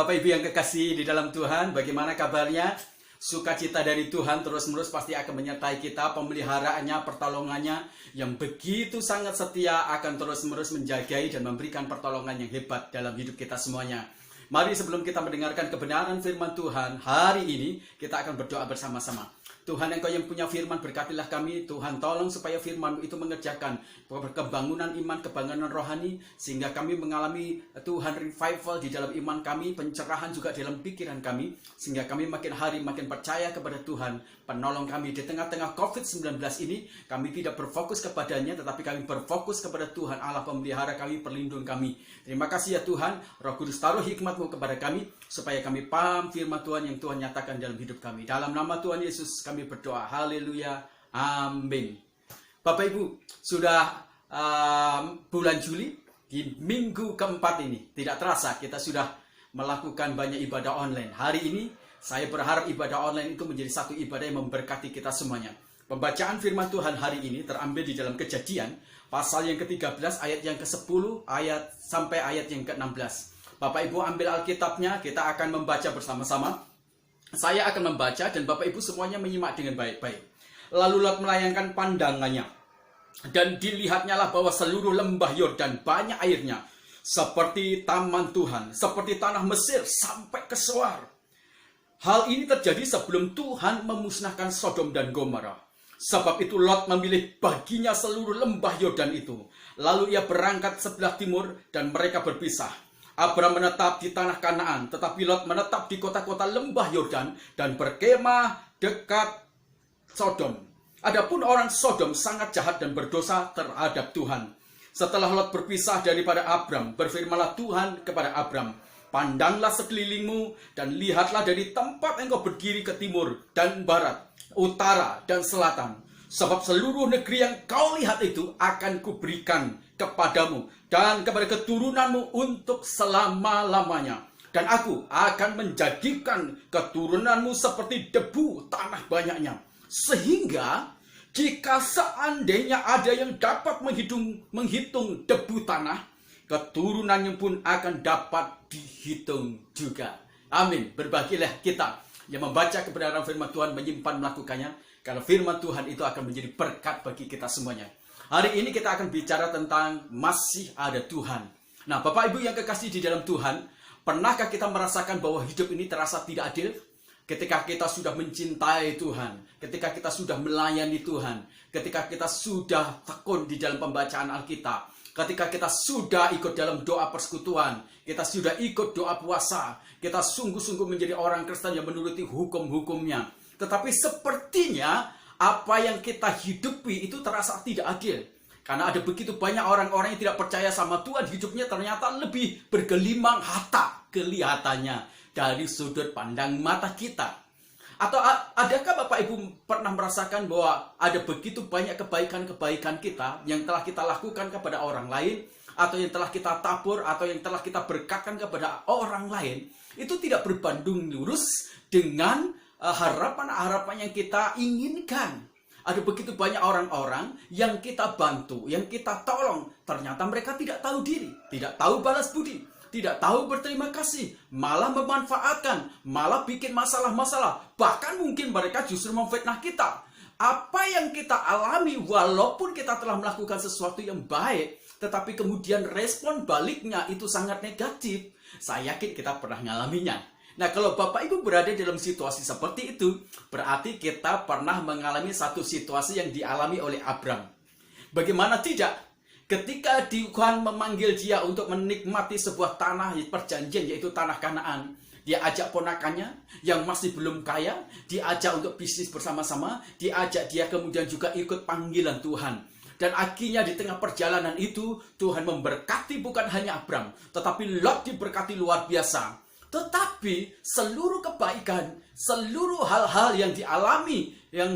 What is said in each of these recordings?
Bapak Ibu yang kekasih di dalam Tuhan, bagaimana kabarnya? Sukacita dari Tuhan terus-menerus pasti akan menyertai kita, pemeliharaannya, pertolongannya yang begitu sangat setia akan terus-menerus menjagai dan memberikan pertolongan yang hebat dalam hidup kita semuanya. Mari sebelum kita mendengarkan kebenaran firman Tuhan, hari ini kita akan berdoa bersama-sama. Tuhan, Engkau yang punya firman, berkatilah kami. Tuhan, tolong supaya firman itu mengerjakan kebangunan iman, kebangunan rohani, sehingga kami mengalami Tuhan revival di dalam iman kami, pencerahan juga dalam pikiran kami, sehingga kami makin hari makin percaya kepada Tuhan, penolong kami di tengah-tengah COVID-19 ini. Kami tidak berfokus kepadanya, tetapi kami berfokus kepada Tuhan, Allah pemelihara kami, perlindung kami. Terima kasih ya Tuhan, Roh Kudus taruh hikmat-Mu kepada kami, supaya kami paham firman Tuhan yang Tuhan nyatakan dalam hidup kami. Dalam nama Tuhan Yesus kami berdoa. Haleluya. Amin. Bapak Ibu, sudah bulan Juli, di minggu keempat ini, tidak terasa kita sudah melakukan banyak ibadah online. Hari ini, saya berharap ibadah online itu menjadi satu ibadah yang memberkati kita semuanya. Pembacaan firman Tuhan hari ini terambil di dalam Kejadian, pasal yang ke-13, ayat yang ke-10, sampai ayat yang ke-16. Bapak Ibu ambil Alkitabnya, kita akan membaca bersama-sama. Saya akan membaca dan Bapak Ibu semuanya menyimak dengan baik-baik. Lalu Lot melayangkan pandangannya, dan dilihatnya lah bahwa seluruh lembah Yordan banyak airnya, seperti taman Tuhan, seperti tanah Mesir sampai ke Soar. Hal ini terjadi sebelum Tuhan memusnahkan Sodom dan Gomora. Sebab itu Lot memilih baginya seluruh lembah Yordan itu. Lalu ia berangkat sebelah timur dan mereka berpisah. Abram menetap di tanah Kanaan, tetapi Lot menetap di kota-kota lembah Yordan dan berkemah dekat Sodom. Adapun orang Sodom sangat jahat dan berdosa terhadap Tuhan. Setelah Lot berpisah daripada Abram, berfirmanlah Tuhan kepada Abram, "Pandanglah sekelilingmu dan lihatlah dari tempat engkau berdiri ke timur dan barat, utara dan selatan. Sebab seluruh negeri yang kau lihat itu akan kuberikan kepadamu dan kepada keturunanmu untuk selama-lamanya. Dan aku akan menjadikan keturunanmu seperti debu tanah banyaknya. Sehingga jika seandainya ada yang dapat menghitung debu tanah, keturunannya pun akan dapat dihitung juga." Amin. Berbahagialah kita yang membaca kebenaran firman Tuhan, menyimpan, melakukannya. Karena firman Tuhan itu akan menjadi berkat bagi kita semuanya. Hari ini kita akan bicara tentang masih ada Tuhan. Nah, Bapak Ibu yang kekasih di dalam Tuhan, pernahkah kita merasakan bahwa hidup ini terasa tidak adil? Ketika kita sudah mencintai Tuhan, ketika kita sudah melayani Tuhan, ketika kita sudah tekun di dalam pembacaan Alkitab, ketika kita sudah ikut dalam doa persekutuan, kita sudah ikut doa puasa, kita sungguh-sungguh menjadi orang Kristen yang menuruti hukum-hukumnya. Tetapi sepertinya apa yang kita hidupi itu terasa tidak adil. Karena ada begitu banyak orang-orang yang tidak percaya sama Tuhan, hidupnya ternyata lebih bergelimang harta kelihatannya dari sudut pandang mata kita. Atau adakah Bapak Ibu pernah merasakan bahwa ada begitu banyak kebaikan-kebaikan kita yang telah kita lakukan kepada orang lain, atau yang telah kita tabur, atau yang telah kita berkatkan kepada orang lain, itu tidak berbanding lurus dengan harapan-harapan yang kita inginkan. Ada begitu banyak orang-orang yang kita bantu, yang kita tolong, ternyata mereka tidak tahu diri, tidak tahu balas budi, tidak tahu berterima kasih, malah memanfaatkan, malah bikin masalah-masalah. Bahkan mungkin mereka justru memfitnah kita. Apa yang kita alami walaupun kita telah melakukan sesuatu yang baik, tetapi kemudian respon baliknya itu sangat negatif. Saya yakin kita pernah mengalaminya. Nah, kalau Bapak Ibu berada dalam situasi seperti itu, berarti kita pernah mengalami satu situasi yang dialami oleh Abram. Bagaimana tidak? Ketika Tuhan memanggil dia untuk menikmati sebuah tanah perjanjian, yaitu tanah Kanaan, dia ajak ponakannya yang masih belum kaya, diajak untuk bisnis bersama-sama, diajak dia kemudian juga ikut panggilan Tuhan. Dan akhirnya di tengah perjalanan itu, Tuhan memberkati bukan hanya Abram, tetapi Lot diberkati luar biasa. Tetapi seluruh kebaikan, seluruh hal-hal yang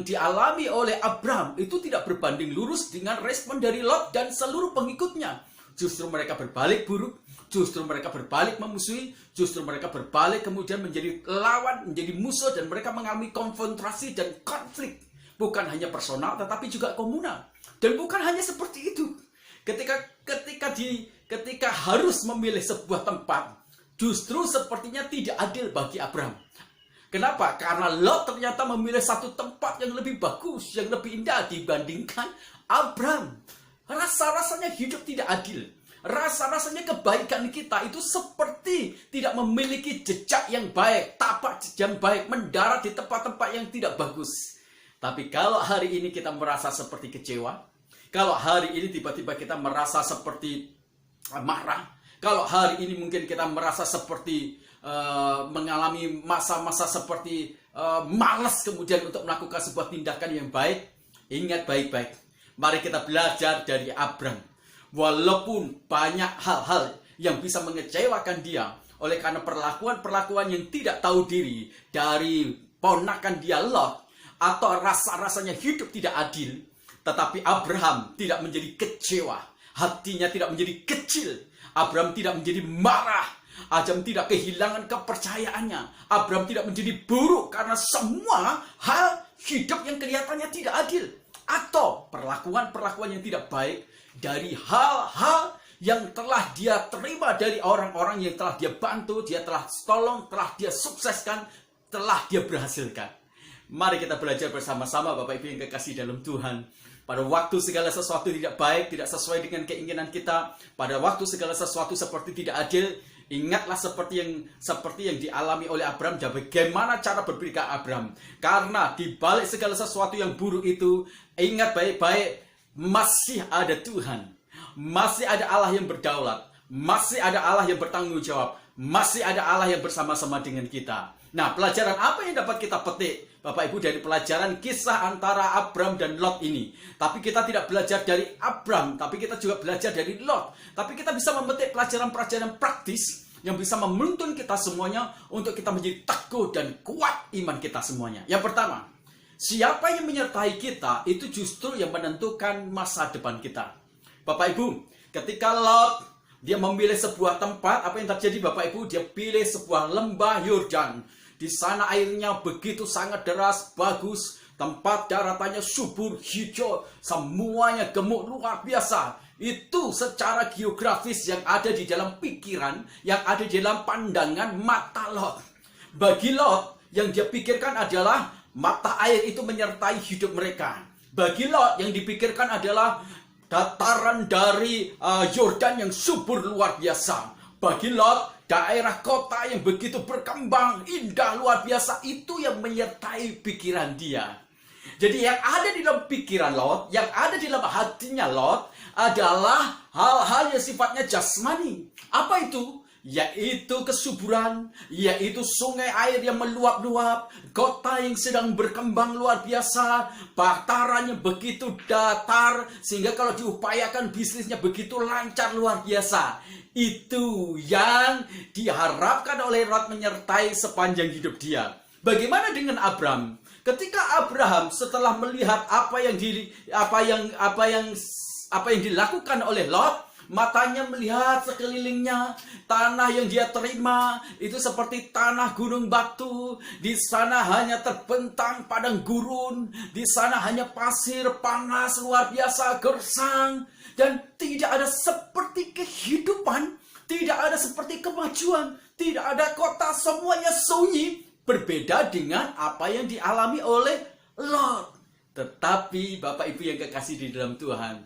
dialami oleh Abram itu tidak berbanding lurus dengan respon dari Lot dan seluruh pengikutnya. Justru mereka berbalik buruk, justru mereka berbalik memusuhi, justru mereka berbalik kemudian menjadi lawan, menjadi musuh, dan mereka mengalami konfrontasi dan konflik. Bukan hanya personal tetapi juga komunal. Dan bukan hanya seperti itu. Ketika harus memilih sebuah tempat, justru sepertinya tidak adil bagi Abram. Kenapa? Karena Lot ternyata memilih satu tempat yang lebih bagus, yang lebih indah dibandingkan Abram. Rasa-rasanya hidup tidak adil. Rasa-rasanya kebaikan kita itu seperti tidak memiliki jejak yang baik, tapak yang baik, mendarat di tempat-tempat yang tidak bagus. Tapi kalau hari ini kita merasa seperti kecewa, kalau hari ini tiba-tiba kita merasa seperti marah, kalau hari ini mungkin kita merasa seperti mengalami masa-masa seperti malas kemudian untuk melakukan sebuah tindakan yang baik, ingat baik-baik. Mari kita belajar dari Abram. Walaupun banyak hal-hal yang bisa mengecewakan dia oleh karena perlakuan-perlakuan yang tidak tahu diri dari ponakan dia Lot, atau rasa-rasanya hidup tidak adil, tetapi Abraham tidak menjadi kecewa. Hatinya tidak menjadi kecil. Abraham tidak menjadi marah. Abram tidak kehilangan kepercayaannya. Abram tidak menjadi buruk karena semua hal hidup yang kelihatannya tidak adil, atau perlakuan-perlakuan yang tidak baik dari hal-hal yang telah dia terima dari orang-orang yang telah dia bantu, dia telah tolong, telah dia sukseskan, telah dia berhasilkan. Mari kita belajar bersama-sama Bapak Ibu yang kekasih dalam Tuhan. Pada waktu segala sesuatu tidak baik, tidak sesuai dengan keinginan kita, pada waktu segala sesuatu seperti tidak adil, ingatlah seperti yang dialami oleh Abram dan bagaimana cara berpikir Abram. Karena di balik segala sesuatu yang buruk itu, ingat baik-baik, masih ada Tuhan. Masih ada Allah yang berdaulat. Masih ada Allah yang bertanggung jawab. Masih ada Allah yang bersama-sama dengan kita. Nah, pelajaran apa yang dapat kita petik, Bapak Ibu, dari pelajaran kisah antara Abram dan Lot ini? Tapi kita tidak belajar dari Abram, tapi kita juga belajar dari Lot. Tapi kita bisa memetik pelajaran-pelajaran praktis yang bisa menuntun kita semuanya untuk kita menjadi teguh dan kuat iman kita semuanya. Yang pertama, siapa yang menyertai kita itu justru yang menentukan masa depan kita. Bapak Ibu, ketika Lot dia memilih sebuah tempat, apa yang terjadi Bapak Ibu? Dia pilih sebuah lembah Yordan. Di sana airnya begitu sangat deras, bagus. Tempat daratannya subur, hijau. Semuanya gemuk, luar biasa. Itu secara geografis yang ada di dalam pikiran, yang ada di dalam pandangan mata Lot. Bagi Lot, yang dia pikirkan adalah mata air itu menyertai hidup mereka. Bagi Lot, yang dipikirkan adalah dataran dari Yordan yang subur luar biasa. Bagi Lot, daerah kota yang begitu berkembang, indah, luar biasa, itu yang menyertai pikiran dia. Jadi yang ada di dalam pikiran Lot, yang ada di dalam hatinya Lot, adalah hal-hal yang sifatnya jasmani. Apa itu? Yaitu kesuburan, yaitu sungai air yang meluap-luap, kota yang sedang berkembang luar biasa, datarannya begitu datar, sehingga kalau diupayakan bisnisnya begitu lancar luar biasa. Itu yang diharapkan oleh Lot menyertai sepanjang hidup dia. Bagaimana dengan Abram? Ketika Abraham setelah melihat apa yang dilakukan oleh Lot, matanya melihat sekelilingnya, tanah yang dia terima itu seperti tanah gunung batu. Di sana hanya terbentang padang gurun, di sana hanya pasir panas luar biasa, gersang, dan tidak ada seperti kehidupan, tidak ada seperti kemajuan, tidak ada kota, semuanya sunyi. Berbeda dengan apa yang dialami oleh Lot. Tetapi Bapak Ibu yang kekasih di dalam Tuhan,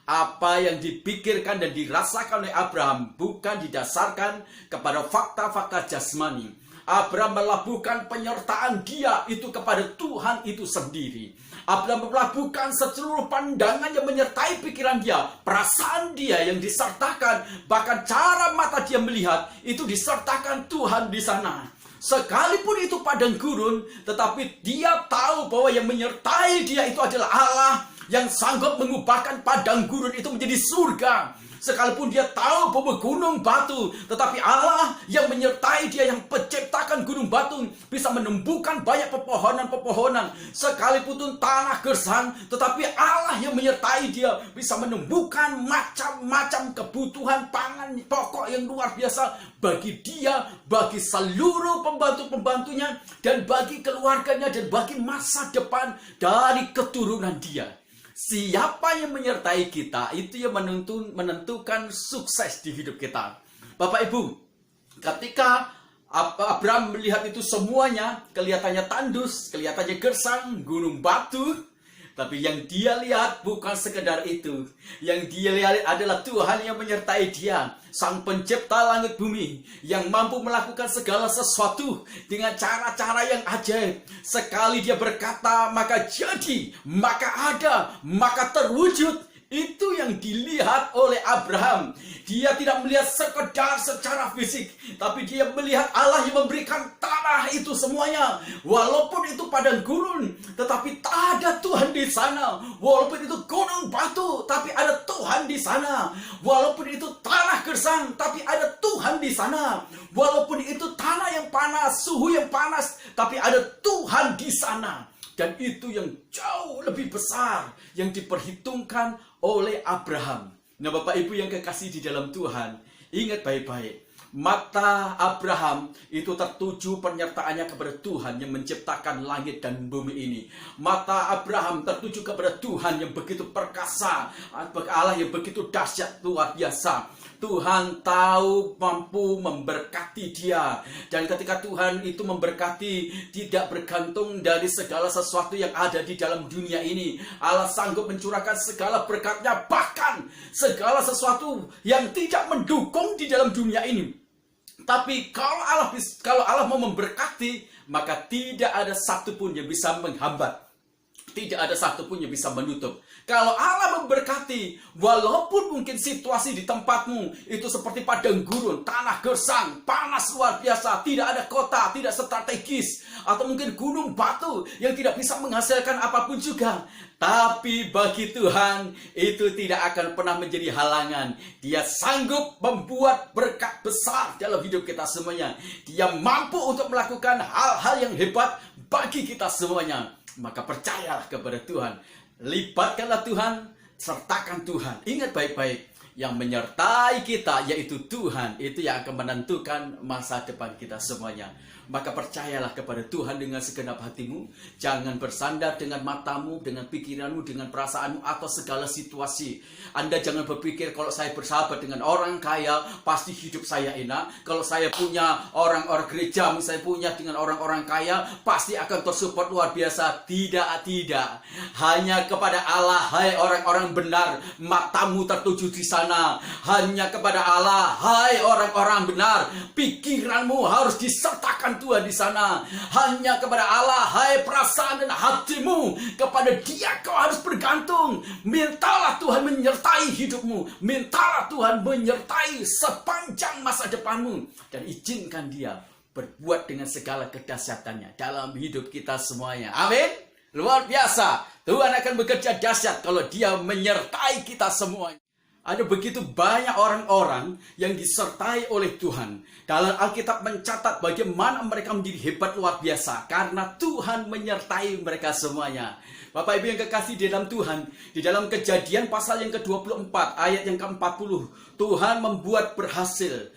apa yang dipikirkan dan dirasakan oleh Abraham bukan didasarkan kepada fakta-fakta jasmani. Abraham melabuhkan penyertaan dia itu kepada Tuhan itu sendiri. Abraham melabuhkan seluruh pandangan yang menyertai pikiran dia, perasaan dia yang disertakan, bahkan cara mata dia melihat itu disertakan Tuhan di sana. Sekalipun itu padang gurun, tetapi dia tahu bahwa yang menyertai dia itu adalah Allah yang sanggup mengubahkan padang gurun itu menjadi surga. Sekalipun dia tahu bahwa gunung batu, tetapi Allah yang menyertai dia, yang menciptakan gunung batu, bisa menumbuhkan banyak pepohonan-pepohonan. Sekalipun tanah gersang, tetapi Allah yang menyertai dia, bisa menumbuhkan macam-macam kebutuhan pangan pokok yang luar biasa bagi dia, bagi seluruh pembantu-pembantunya, dan bagi keluarganya, dan bagi masa depan dari keturunan dia. Siapa yang menyertai kita, itu yang menentukan sukses di hidup kita. Bapak Ibu, Ketika Abraham melihat itu semuanya, kelihatannya tandus, kelihatannya gersang, gunung batu. Tapi yang dia lihat bukan sekedar itu. Yang dia lihat adalah Tuhan yang menyertai dia. Sang pencipta langit bumi. Yang mampu melakukan segala sesuatu dengan cara-cara yang ajaib. Sekali dia berkata, maka jadi, maka ada, maka terwujud. Itu yang dilihat oleh Abraham. Dia tidak melihat sekedar secara fisik, tapi dia melihat Allah yang memberikan tanah itu semuanya. Walaupun itu padang gurun, tetapi ada Tuhan di sana. Walaupun itu gunung batu, tapi ada Tuhan di sana. Walaupun itu tanah gersang, tapi ada Tuhan di sana. Walaupun itu tanah yang panas, suhu yang panas, tapi ada Tuhan di sana. Dan itu yang jauh lebih besar yang diperhitungkan oleh Abraham. Nah, Bapak Ibu yang kekasih di dalam Tuhan, ingat baik-baik. Mata Abraham itu tertuju penyertaannya kepada Tuhan yang menciptakan langit dan bumi ini. Mata Abraham tertuju kepada Tuhan yang begitu perkasa, Allah yang begitu dahsyat, luar biasa. Tuhan tahu mampu memberkati dia. Dan ketika Tuhan itu memberkati, tidak bergantung dari segala sesuatu yang ada di dalam dunia ini. Allah sanggup mencurahkan segala berkatnya, bahkan segala sesuatu yang tidak mendukung di dalam dunia ini. Tapi kalau Allah mau memberkati, maka tidak ada satupun yang bisa menghambat. Tidak ada satupun yang bisa menutup. Kalau Allah memberkati, walaupun mungkin situasi di tempatmu itu seperti padang gurun, tanah gersang, panas luar biasa, tidak ada kota, tidak strategis, atau mungkin gunung batu yang tidak bisa menghasilkan apapun juga. Tapi bagi Tuhan itu tidak akan pernah menjadi halangan. Dia sanggup membuat berkat besar dalam hidup kita semuanya. Dia mampu untuk melakukan hal-hal yang hebat bagi kita semuanya. Maka percayalah kepada Tuhan. Libatkanlah Tuhan, sertakan Tuhan. Ingat baik-baik, yang menyertai kita yaitu Tuhan. Itu yang akan menentukan masa depan kita semuanya. Maka percayalah kepada Tuhan dengan segenap hatimu. Jangan bersandar dengan matamu, dengan pikiranmu, dengan perasaanmu, atau segala situasi. Anda jangan berpikir kalau saya bersahabat dengan orang kaya, pasti hidup saya enak. Kalau saya punya orang-orang gereja, saya punya dengan orang-orang kaya, pasti akan tersupport luar biasa. Tidak, tidak. Hanya kepada Allah, hai orang-orang benar, matamu tertuju di sana. Hanya kepada Allah, hai orang-orang benar, pikiranmu harus disertakan Tuhan di sana. Hanya kepada Allah, hai perasaan dan hatimu, kepada Dia kau harus bergantung. Mintalah Tuhan menyertai hidupmu. Mintalah Tuhan menyertai sepanjang masa depanmu. Dan izinkan Dia berbuat dengan segala kedahsyatannya dalam hidup kita semuanya. Amin. Luar biasa. Tuhan akan bekerja dahsyat kalau Dia menyertai kita semuanya. Ada begitu banyak orang-orang yang disertai oleh Tuhan. Dalam Alkitab mencatat bagaimana mereka menjadi hebat luar biasa. Karena Tuhan menyertai mereka semuanya. Bapak Ibu yang kekasih di dalam Tuhan. Di dalam Kejadian pasal yang ke-24 ayat yang ke-40. Tuhan membuat berhasil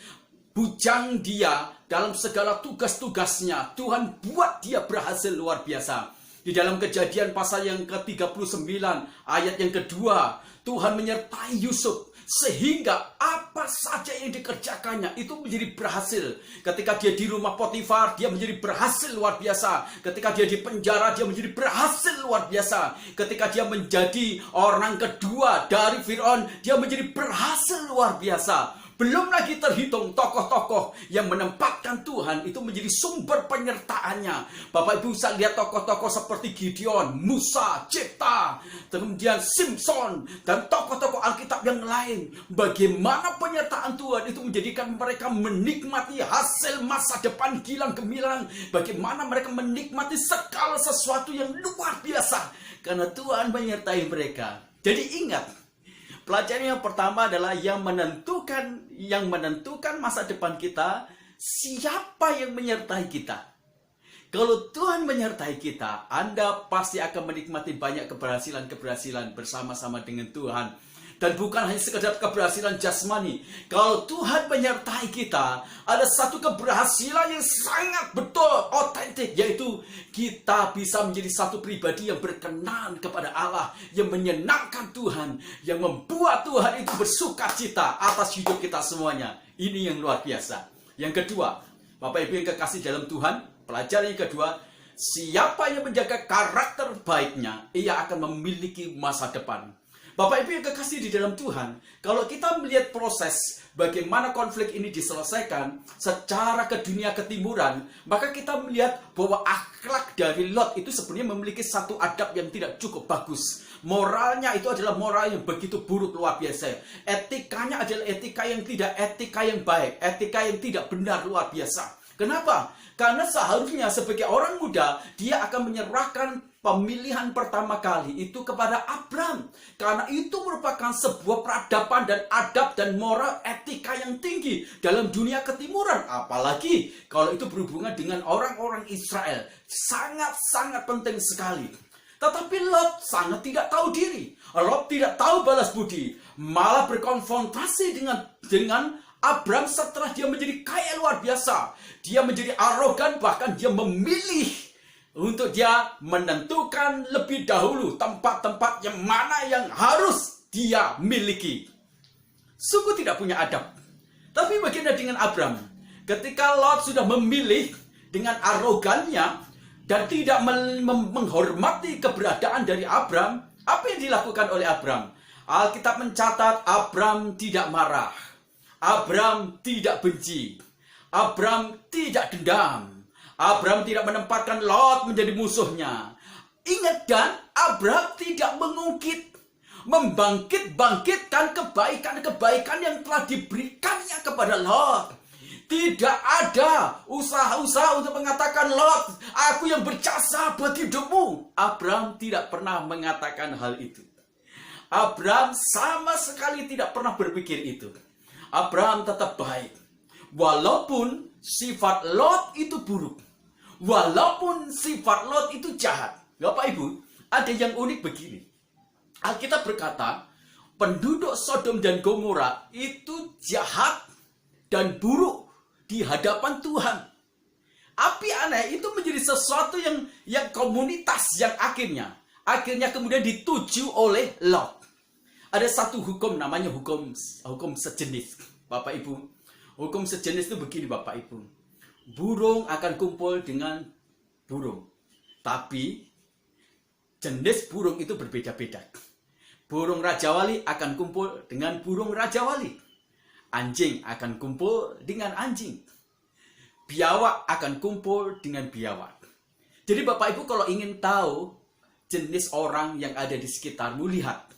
bujang dia dalam segala tugas-tugasnya. Tuhan buat dia berhasil luar biasa. Di dalam Kejadian pasal yang ke-39 ayat yang kedua, Tuhan menyertai Yusuf sehingga apa saja yang dikerjakannya itu menjadi berhasil. Ketika dia di rumah Potifar, dia menjadi berhasil luar biasa. Ketika dia di penjara, dia menjadi berhasil luar biasa. Ketika dia menjadi orang kedua dari Firaun, dia menjadi berhasil luar biasa. Belum lagi terhitung tokoh-tokoh yang menempatkan Tuhan itu menjadi sumber penyertaannya. Bapak Ibu bisa lihat tokoh-tokoh seperti Gideon, Musa, Jefta, kemudian Simpson, dan tokoh-tokoh Alkitab yang lain. Bagaimana penyertaan Tuhan itu menjadikan mereka menikmati hasil masa depan gilang gemilang. Bagaimana mereka menikmati segala sesuatu yang luar biasa. Karena Tuhan menyertai mereka. Jadi ingat, pelajaran yang pertama adalah yang menentukan masa depan kita, siapa yang menyertai kita. Kalau Tuhan menyertai kita, Anda pasti akan menikmati banyak keberhasilan-keberhasilan bersama-sama dengan Tuhan. Dan bukan hanya sekedar keberhasilan jasmani. Kalau Tuhan menyertai kita, ada satu keberhasilan yang sangat betul, otentik, yaitu kita bisa menjadi satu pribadi yang berkenan kepada Allah, yang menyenangkan Tuhan, yang membuat Tuhan itu bersuka cita atas hidup kita semuanya. Ini yang luar biasa. Yang kedua, Bapak Ibu yang kekasih dalam Tuhan, pelajaran yang kedua, siapa yang menjaga karakter baiknya, ia akan memiliki masa depan. Bapak Ibu yang kekasih di dalam Tuhan, kalau kita melihat proses bagaimana konflik ini diselesaikan secara ke dunia ketimuran, maka kita melihat bahwa akhlak dari Lot itu sebenarnya memiliki satu adab yang tidak cukup bagus. Moralnya itu adalah moral yang begitu buruk luar biasa. Etikanya adalah etika yang tidak etika yang baik, etika yang tidak benar luar biasa. Kenapa? Karena seharusnya sebagai orang muda, dia akan menyerahkan pemilihan pertama kali itu kepada Abram. Karena itu merupakan sebuah peradaban dan adab dan moral etika yang tinggi dalam dunia ketimuran. Apalagi kalau itu berhubungan dengan orang-orang Israel. Sangat-sangat penting sekali. Tetapi Lot sangat tidak tahu diri. Lot tidak tahu balas budi. Malah berkonfrontasi dengan Abram setelah dia menjadi kaya luar biasa. Dia menjadi arogan, bahkan dia memilih untuk dia menentukan lebih dahulu tempat-tempat yang mana yang harus dia miliki. Sungguh tidak punya adab. Tapi bagaimana dengan Abram? Ketika Lot sudah memilih dengan arogannya dan tidak menghormati keberadaan dari Abram, apa yang dilakukan oleh Abram? Alkitab mencatat Abram tidak marah. Abram tidak benci. Abram tidak dendam. Abram tidak menempatkan Lot menjadi musuhnya. Ingat, dan Abram tidak mengungkit, membangkit-bangkitkan kebaikan-kebaikan yang telah diberikannya kepada Lot. Tidak ada usaha-usaha untuk mengatakan, Lot, aku yang berjasa buat hidupmu. Abram tidak pernah mengatakan hal itu. Abram sama sekali tidak pernah berpikir itu. Abram tetap baik. Walaupun sifat Lot itu buruk. Walaupun sifat Lot itu jahat. Bapak Ibu, ada yang unik begini. Alkitab berkata, penduduk Sodom dan Gomora itu jahat dan buruk di hadapan Tuhan. Api aneh itu menjadi sesuatu yang komunitas yang akhirnya kemudian dituju oleh Lot. Ada satu hukum namanya hukum sejenis, Bapak Ibu. Hukum sejenis itu begini, Bapak Ibu. Burung akan kumpul dengan burung. Tapi jenis burung itu berbeda-beda. Burung Raja Wali akan kumpul dengan burung Raja Wali. Anjing akan kumpul dengan anjing. Biawak akan kumpul dengan biawak. Jadi Bapak Ibu kalau ingin tahu jenis orang yang ada di sekitarmu, lihat.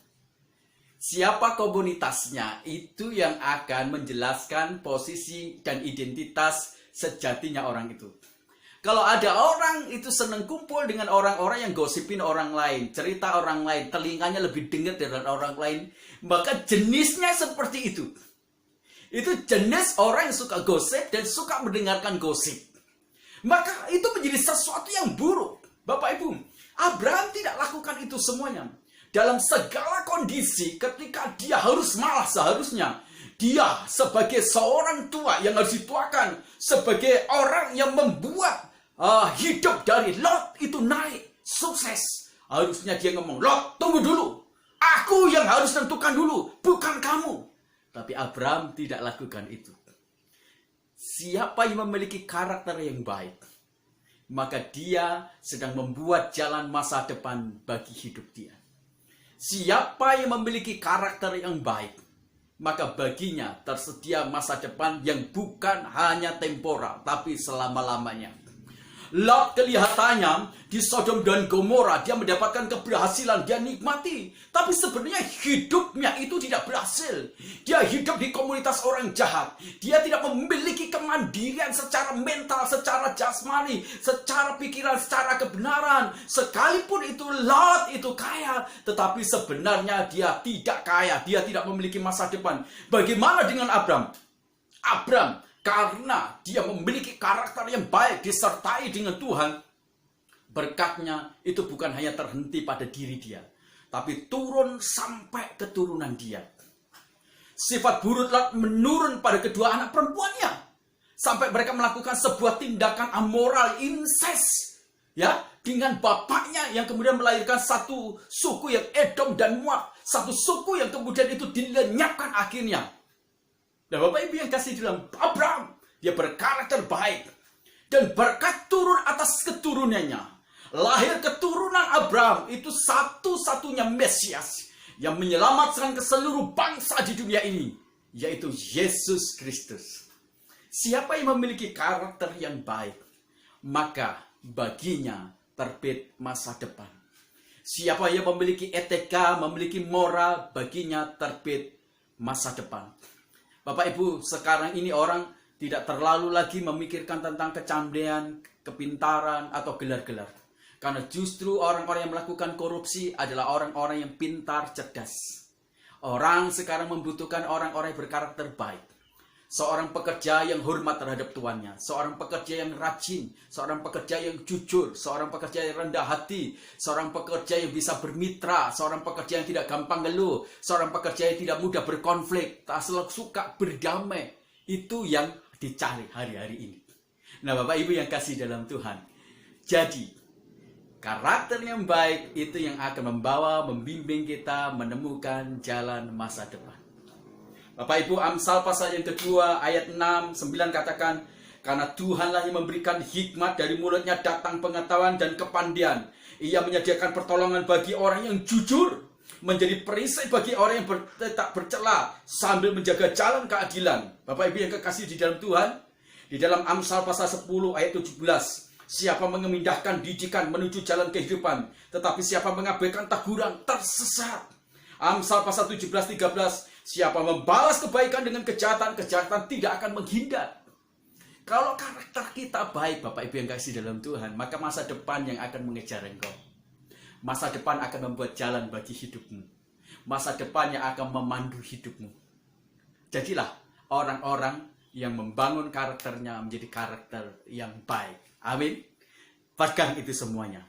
Siapa komunitasnya, itu yang akan menjelaskan posisi dan identitas sejatinya orang itu. Kalau ada orang itu senang kumpul dengan orang-orang yang gosipin orang lain, cerita orang lain, telinganya lebih dengar dari orang lain, maka jenisnya seperti itu. Itu jenis orang yang suka gosip dan suka mendengarkan gosip. Maka itu menjadi sesuatu yang buruk. Bapak Ibu, Abraham tidak lakukan itu semuanya. Dalam segala kondisi, ketika dia harus malah seharusnya dia sebagai seorang tua yang harus dituakan, sebagai orang yang membuat hidup dari Lot itu naik, sukses. Harusnya dia ngomong, Lot, tunggu dulu. Aku yang harus tentukan dulu, bukan kamu. Tapi Abraham tidak lakukan itu. Siapa yang memiliki karakter yang baik, maka dia sedang membuat jalan masa depan bagi hidup dia. Siapa yang memiliki karakter yang baik, maka baginya tersedia masa depan yang bukan hanya temporal, tapi selama-lamanya. Lot kelihatannya di Sodom dan Gomora dia mendapatkan keberhasilan, dia nikmati. Tapi sebenarnya hidupnya itu tidak berhasil. Dia hidup di komunitas orang jahat. Dia tidak memiliki kemandirian secara mental, secara jasmani, secara pikiran, secara kebenaran. Sekalipun itu Lot itu kaya, tetapi sebenarnya dia tidak kaya. Dia tidak memiliki masa depan. Bagaimana dengan Abram? Abram, karena dia memiliki karakter yang baik disertai dengan Tuhan, berkatnya itu bukan hanya terhenti pada diri dia, tapi turun sampai keturunan dia. Sifat buruk Lot menurun pada kedua anak perempuannya, sampai mereka melakukan sebuah tindakan amoral, incest, ya, dengan bapaknya yang kemudian melahirkan satu suku yang Edom dan Moab, satu suku yang kemudian itu dilenyapkan akhirnya. Nah Bapak Ibu yang kasih dalam Abraham, Dia berkarakter baik. Dan berkat turun atas keturunannya. Lahir keturunan Abraham itu satu-satunya Mesias yang menyelamatkan ke seluruh bangsa di dunia ini, yaitu Yesus Kristus. Siapa yang memiliki karakter yang baik, maka baginya terbit masa depan. Siapa yang memiliki etika, memiliki moral, baginya terbit masa depan. Bapak Ibu, sekarang ini orang tidak terlalu lagi memikirkan tentang kecandaian, kepintaran, atau gelar-gelar. Karena justru orang-orang yang melakukan korupsi adalah orang-orang yang pintar, cerdas. Orang sekarang membutuhkan orang-orang yang berkarakter baik. Seorang pekerja yang hormat terhadap tuannya. Seorang pekerja yang rajin. Seorang pekerja yang jujur. Seorang pekerja yang rendah hati. Seorang pekerja yang bisa bermitra. Seorang pekerja yang tidak gampang ngeluh. Seorang pekerja yang tidak mudah berkonflik. Tak selalu suka berdamai. Itu yang dicari hari-hari ini. Nah, Bapak Ibu yang kasih dalam Tuhan. Jadi, karakter yang baik itu yang akan membimbing kita menemukan jalan masa depan. Bapak Ibu, Amsal pasal yang kedua ayat 6, 9 katakan, karena Tuhanlah yang memberikan hikmat, dari mulutnya datang pengetahuan dan kepandian. Ia menyediakan pertolongan bagi orang yang jujur, menjadi perisai bagi orang yang tak bercela, sambil menjaga jalan keadilan. Bapak Ibu yang kekasih di dalam Tuhan, di dalam Amsal pasal 10 ayat 17, siapa memindahkan didikan menuju jalan kehidupan, tetapi siapa mengabaikan teguran tersesat. Amsal pasal 17, 13, siapa membalas kebaikan dengan kejahatan, kejahatan tidak akan menghindar. Kalau karakter kita baik, Bapak Ibu yang kasih dalam Tuhan, maka masa depan yang akan mengejar engkau. Masa depan akan membuat jalan bagi hidupmu. Masa depan yang akan memandu hidupmu. Jadilah orang-orang yang membangun karakternya menjadi karakter yang baik. Amin. Pegang itu semuanya.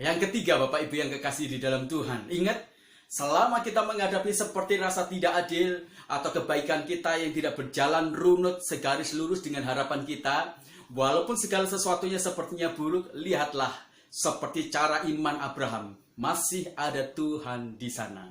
Yang ketiga, Bapak Ibu yang kekasih di dalam Tuhan, ingat, selama kita menghadapi seperti rasa tidak adil atau kebaikan kita yang tidak berjalan runut segaris lurus dengan harapan kita, walaupun segala sesuatunya sepertinya buruk, lihatlah seperti cara iman Abraham, masih ada Tuhan di sana.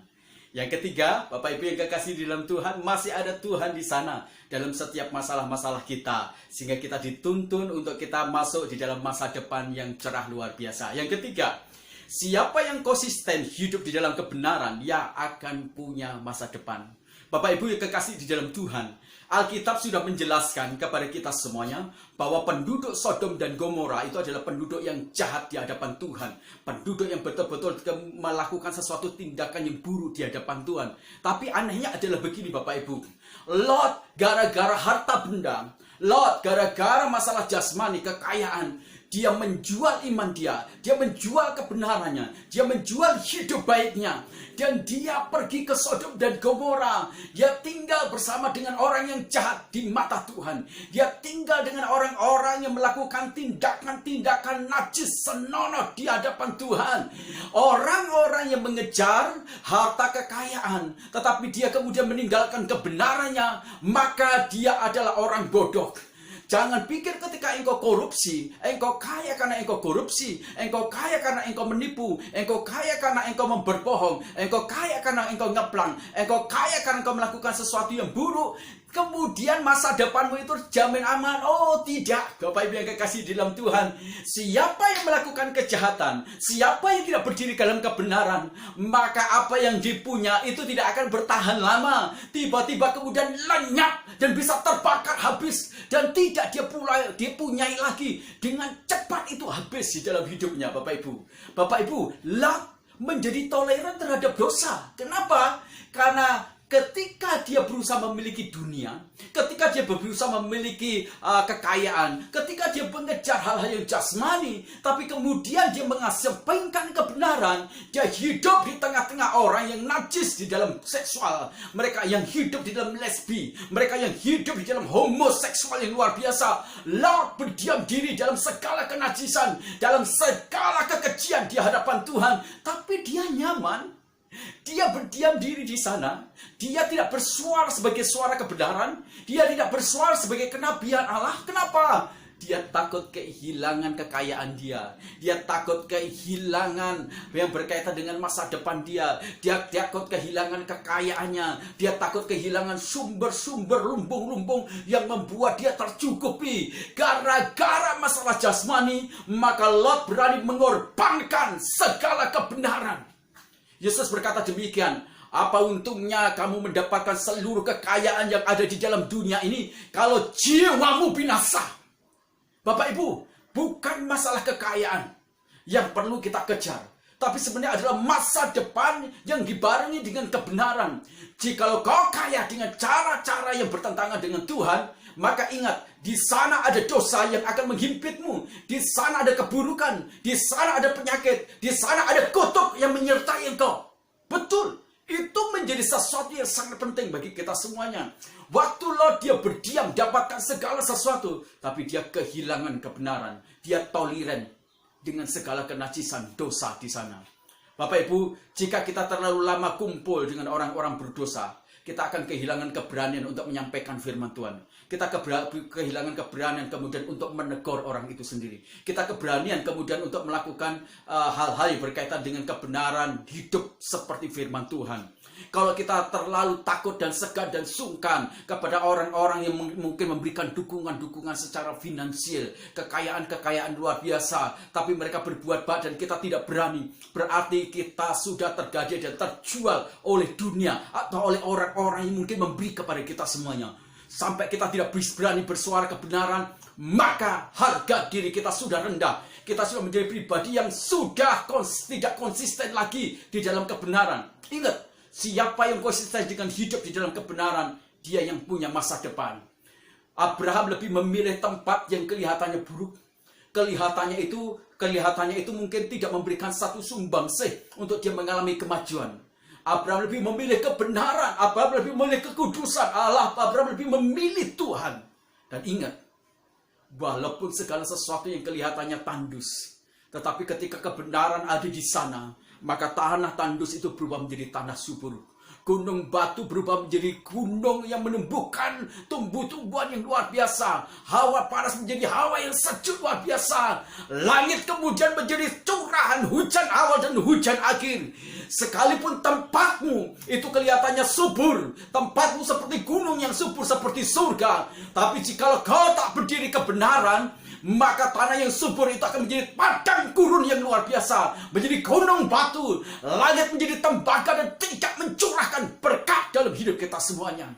Yang ketiga, Bapak Ibu yang kekasih di dalam Tuhan, masih ada Tuhan di sana dalam setiap masalah-masalah kita, sehingga kita dituntun untuk kita masuk di dalam masa depan yang cerah luar biasa. Yang ketiga, siapa yang konsisten hidup di dalam kebenaran, dia akan punya masa depan. Bapak Ibu yang kekasih di dalam Tuhan, Alkitab sudah menjelaskan kepada kita semuanya bahwa penduduk Sodom dan Gomora itu adalah penduduk yang jahat di hadapan Tuhan. Penduduk yang betul-betul melakukan sesuatu tindakan yang buruk di hadapan Tuhan. Tapi anehnya adalah begini, Bapak Ibu. Lot gara-gara harta benda, Lot gara-gara masalah jasmani, kekayaan, dia menjual iman dia menjual kebenarannya, dia menjual hidup baiknya, dan dia pergi ke Sodom dan Gomora. Dia tinggal bersama dengan orang yang jahat di mata Tuhan. Dia tinggal dengan orang-orang yang melakukan tindakan-tindakan najis senonoh di hadapan Tuhan. Orang-orang yang mengejar harta kekayaan, tetapi dia kemudian meninggalkan kebenarannya, maka dia adalah orang bodoh. Jangan pikir ketika engkau korupsi, engkau kaya karena engkau korupsi, engkau kaya karena engkau menipu, engkau kaya karena engkau berbohong, engkau kaya karena engkau ngeplang, engkau kaya karena engkau melakukan sesuatu yang buruk, kemudian masa depanmu itu jamin aman. Oh tidak, Bapak Ibu yang kekasih di dalam Tuhan, siapa yang melakukan kejahatan, siapa yang tidak berdiri dalam kebenaran, maka apa yang dipunya itu tidak akan bertahan lama. Tiba-tiba kemudian lenyap dan bisa terbakar habis, dan tidak dia punyai lagi. Dengan cepat itu habis di dalam hidupnya, Bapak Ibu. Bapak Ibu, Lot menjadi toleran terhadap dosa. Kenapa? Karena ketika dia berusaha memiliki dunia, ketika dia berusaha memiliki kekayaan, ketika dia mengejar hal-hal yang jasmani, tapi kemudian dia mengesampingkan kebenaran, dia hidup di tengah-tengah orang yang najis di dalam seksual, mereka yang hidup di dalam lesbi, mereka yang hidup di dalam homoseksual yang luar biasa. Lot berdiam diri dalam segala kenajisan, dalam segala kekejian di hadapan Tuhan, tapi dia nyaman. Dia berdiam diri di sana. Dia tidak bersuara sebagai suara kebenaran. Dia tidak bersuara sebagai kenabian Allah. Kenapa? Dia takut kehilangan kekayaan dia. Dia takut kehilangan yang berkaitan dengan masa depan dia. Dia takut kehilangan kekayaannya. Dia takut kehilangan sumber-sumber lumbung-lumbung yang membuat dia tercukupi. Gara-gara masalah jasmani, maka Lot berani mengorbankan segala kebenaran. Yesus berkata demikian, apa untungnya kamu mendapatkan seluruh kekayaan yang ada di dalam dunia ini kalau jiwamu binasa? Bapak Ibu, bukan masalah kekayaan yang perlu kita kejar, tapi sebenarnya adalah masa depan yang dibarengi dengan kebenaran. Jikalau kau kaya dengan cara-cara yang bertentangan dengan Tuhan, maka ingat, di sana ada dosa yang akan menghimpitmu, di sana ada keburukan, di sana ada penyakit, di sana ada kutuk yang menyertai engkau. Betul, itu menjadi sesuatu yang sangat penting bagi kita semuanya. Waktu Lot dia berdiam dapatkan segala sesuatu, tapi dia kehilangan kebenaran. Dia toleran dengan segala kenajisan dosa di sana. Bapak Ibu, jika kita terlalu lama kumpul dengan orang-orang berdosa, kita akan kehilangan keberanian untuk menyampaikan firman Tuhan. Kita kehilangan keberanian kemudian untuk menegur orang itu sendiri. Kita keberanian kemudian untuk melakukan hal-hal yang berkaitan dengan kebenaran hidup seperti firman Tuhan. Kalau kita terlalu takut dan segan dan sungkan kepada orang-orang yang mungkin memberikan dukungan-dukungan secara finansial, kekayaan-kekayaan luar biasa, tapi mereka berbuat baik dan kita tidak berani, berarti kita sudah tergaji dan terjual oleh dunia atau oleh orang-orang yang mungkin memberi kepada kita semuanya. Sampai kita tidak berani bersuara kebenaran, maka harga diri kita sudah rendah. Kita sudah menjadi pribadi yang sudah tidak konsisten lagi di dalam kebenaran. Ingat, siapa yang konsisten dengan hidup di dalam kebenaran, dia yang punya masa depan. Abraham lebih memilih tempat yang kelihatannya buruk. Kelihatannya itu mungkin tidak memberikan satu sumbangsih untuk dia mengalami kemajuan. Abraham lebih memilih kebenaran, Abraham lebih memilih kekudusan Allah, Abraham lebih memilih Tuhan. Dan ingat, walaupun segala sesuatu yang kelihatannya tandus, tetapi ketika kebenaran ada di sana, maka tanah tandus itu berubah menjadi tanah subur. Gunung batu berubah menjadi gunung yang menumbuhkan tumbuh-tumbuhan yang luar biasa. Hawa panas menjadi hawa yang sejuk luar biasa. Langit kemudian menjadi curahan hujan awal dan hujan akhir. Sekalipun tempatmu itu kelihatannya subur, tempatmu seperti gunung yang subur seperti surga, tapi jikalau kau tak berdiri kebenaran, maka tanah yang subur itu akan menjadi padang gurun yang luar biasa, menjadi gunung batu. Langit menjadi tembaga dan tidak mencurahkan berkat dalam hidup kita semuanya.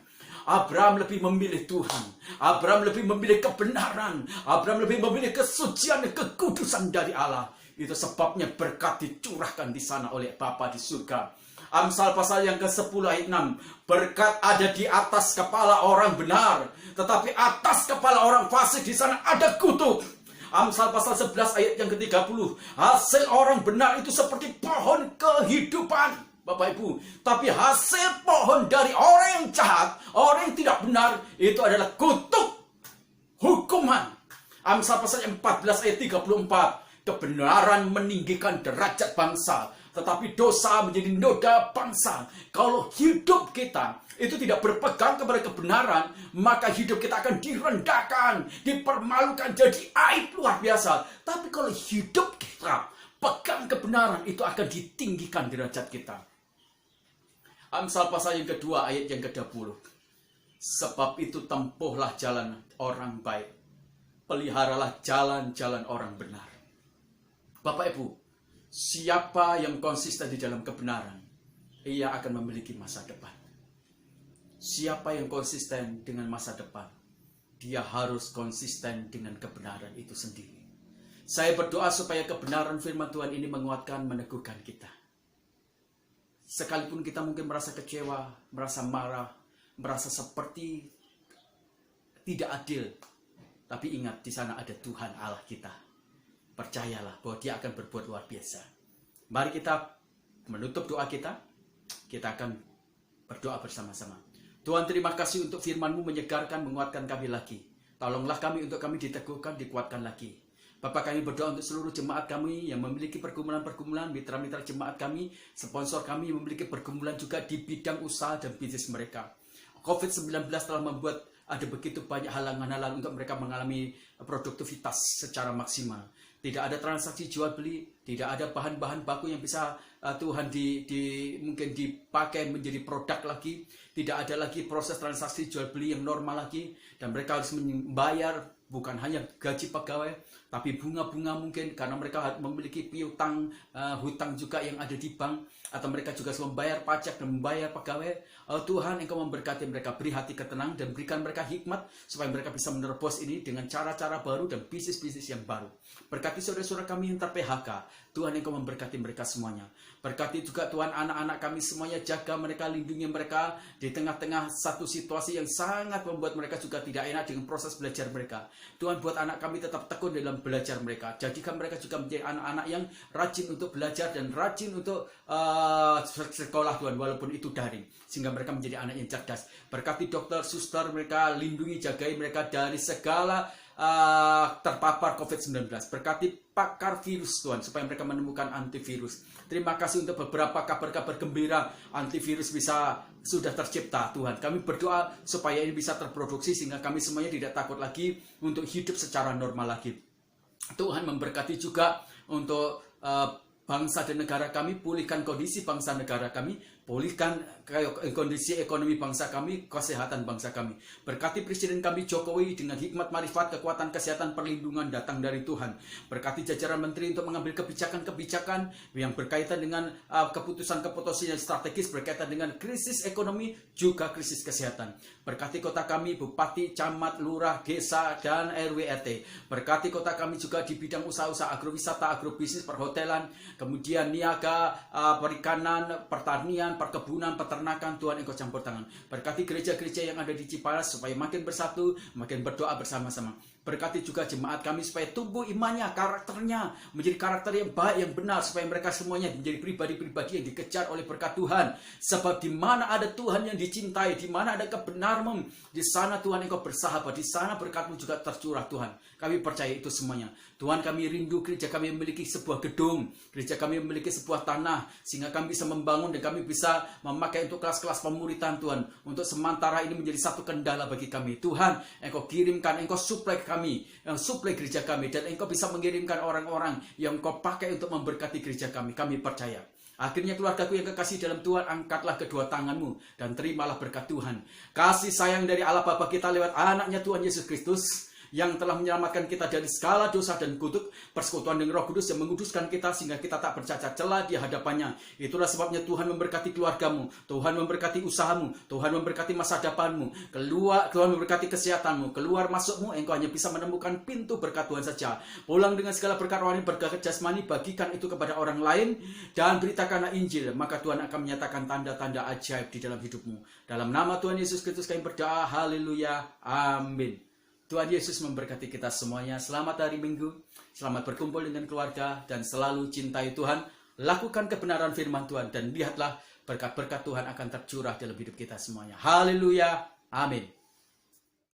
Abraham lebih memilih Tuhan, Abraham lebih memilih kebenaran, Abraham lebih memilih kesucian dan kekudusan dari Allah. Itu sebabnya berkat dicurahkan di sana oleh Bapa di surga. Amsal pasal yang ke-10 ayat 6. Berkat ada di atas kepala orang benar, tetapi atas kepala orang fasik di sana ada kutuk. Amsal pasal 11 ayat yang ke-30. Hasil orang benar itu seperti pohon kehidupan, Bapak Ibu. Tapi hasil pohon dari orang yang jahat, orang yang tidak benar, itu adalah kutuk, hukuman. Amsal pasal 14 ayat 34. Kebenaran meninggikan derajat bangsa, tetapi dosa menjadi noda bangsa. Kalau hidup kita itu tidak berpegang kepada kebenaran, maka hidup kita akan direndahkan, dipermalukan, jadi aib luar biasa. Tapi kalau hidup kita pegang kebenaran, itu akan ditinggikan derajat kita. Amsal pasal yang kedua ayat yang ke-20. Sebab itu tempuhlah jalan orang baik, peliharalah jalan-jalan orang benar. Bapak Ibu, siapa yang konsisten di dalam kebenaran, ia akan memiliki masa depan. Siapa yang konsisten dengan masa depan, dia harus konsisten dengan kebenaran itu sendiri. Saya berdoa supaya kebenaran firman Tuhan ini menguatkan, meneguhkan kita. Sekalipun kita mungkin merasa kecewa, merasa marah, merasa seperti tidak adil, tapi ingat, di sana ada Tuhan Allah kita. Percayalah bahwa dia akan berbuat luar biasa. Mari kita menutup doa kita. Kita akan berdoa bersama-sama. Tuhan, terima kasih untuk firman-Mu menyegarkan, menguatkan kami lagi. Tolonglah kami untuk kami diteguhkan, dikuatkan lagi. Bapak, kami berdoa untuk seluruh jemaat kami yang memiliki pergumulan-pergumulan, mitra-mitra jemaat kami, sponsor kami yang memiliki pergumulan juga di bidang usaha dan bisnis mereka. COVID-19 telah membuat ada begitu banyak halangan-halangan untuk mereka mengalami produktivitas secara maksimal. Tidak ada transaksi jual beli, tidak ada bahan-bahan baku yang bisa Tuhan mungkin dipakai menjadi produk lagi. Tidak ada lagi proses transaksi jual beli yang normal lagi, dan mereka harus membayar bukan hanya gaji pegawai, tapi bunga-bunga mungkin karena mereka memiliki piutang, hutang juga yang ada di bank, atau mereka juga harus membayar pajak dan membayar pegawai. Tuhan, Engkau memberkati mereka, beri hati ketenangan dan berikan mereka hikmat supaya mereka bisa menerobos ini dengan cara-cara baru dan bisnis-bisnis yang baru. Berkati saudara-saudara kami yang ter-PHK, Tuhan, Engkau memberkati mereka semuanya. Berkati juga Tuhan anak-anak kami semuanya, jaga mereka, lindungi mereka di tengah-tengah satu situasi yang sangat membuat mereka juga tidak enak dengan proses belajar mereka. Tuhan, buat anak kami tetap tekun dalam belajar mereka. Jadikan mereka juga menjadi anak-anak yang rajin untuk belajar dan rajin untuk sekolah Tuhan, walaupun itu daring, sehingga mereka menjadi anak yang cerdas. Berkati dokter, suster mereka, lindungi, jagai mereka dari segala terpapar COVID-19. Berkati pakar virus Tuhan, supaya mereka menemukan antivirus. Terima kasih untuk beberapa kabar-kabar gembira antivirus sudah tercipta Tuhan. Kami berdoa supaya ini bisa terproduksi sehingga kami semuanya tidak takut lagi untuk hidup secara normal lagi. Tuhan memberkati juga untuk bangsa dan negara kami, pulihkan kondisi bangsa negara kami, pulihkan kondisi ekonomi bangsa kami, kesehatan bangsa kami. Berkati Presiden kami Jokowi dengan hikmat, marifat, kekuatan, kesehatan, perlindungan datang dari Tuhan. Berkati jajaran menteri untuk mengambil kebijakan-kebijakan yang berkaitan dengan keputusan-keputusan yang strategis berkaitan dengan krisis ekonomi juga krisis kesehatan. Berkati kota kami, bupati, camat, lurah, desa, dan RW RT. Berkati kota kami juga di bidang usaha-usaha agrowisata, agrobisnis, perhotelan, kemudian niaga, perikanan, pertanian, perkebunan, peternakan. Tuhan, Engkau campur tangan. Berkati gereja-gereja yang ada di Ciparas supaya makin bersatu, makin berdoa bersama-sama. Berkati juga jemaat kami supaya tumbuh imannya, karakternya menjadi karakter yang baik, yang benar, supaya mereka semuanya menjadi pribadi-pribadi yang dikejar oleh berkat Tuhan. Sebab di mana ada Tuhan yang dicintai, di mana ada kebenaran, di sana Tuhan Engkau bersahabat, di sana berkat-Mu juga tercurah Tuhan. Kami percaya itu semuanya. Tuhan, kami rindu gereja kami memiliki sebuah gedung, gereja kami memiliki sebuah tanah, sehingga kami bisa membangun dan kami bisa memakai untuk kelas-kelas pemuritan Tuhan. Untuk sementara ini menjadi satu kendala bagi kami. Tuhan, Engkau kirimkan, Engkau suplai kami, suplai gereja kami, dan Engkau bisa mengirimkan orang-orang yang Engkau pakai untuk memberkati gereja kami. Kami percaya. Akhirnya keluargaku yang kekasih dalam Tuhan, angkatlah kedua tanganmu dan terimalah berkat Tuhan. Kasih sayang dari Allah Bapa kita lewat anaknya Tuhan Yesus Kristus, yang telah menyelamatkan kita dari segala dosa dan kutuk, persekutuan dengan Roh Kudus yang menguduskan kita sehingga kita tak bercacat celah di hadapannya. Itulah sebabnya Tuhan memberkati keluargamu, Tuhan memberkati usahamu, Tuhan memberkati masa depanmu, Tuhan memberkati kesehatanmu, keluar masukmu. Engkau hanya bisa menemukan pintu berkat Tuhan saja. Pulang dengan segala berkat rohani, berkat jasmani, bagikan itu kepada orang lain dan beritakanlah Injil, maka Tuhan akan menyatakan tanda-tanda ajaib di dalam hidupmu. Dalam nama Tuhan Yesus Kristus kami berdoa, haleluya, amin. Tuhan Yesus memberkati kita semuanya. Selamat hari Minggu, selamat berkumpul dengan keluarga, dan selalu cintai Tuhan. Lakukan kebenaran firman Tuhan, dan lihatlah berkat-berkat Tuhan akan tercurah dalam hidup kita semuanya. Haleluya, amin.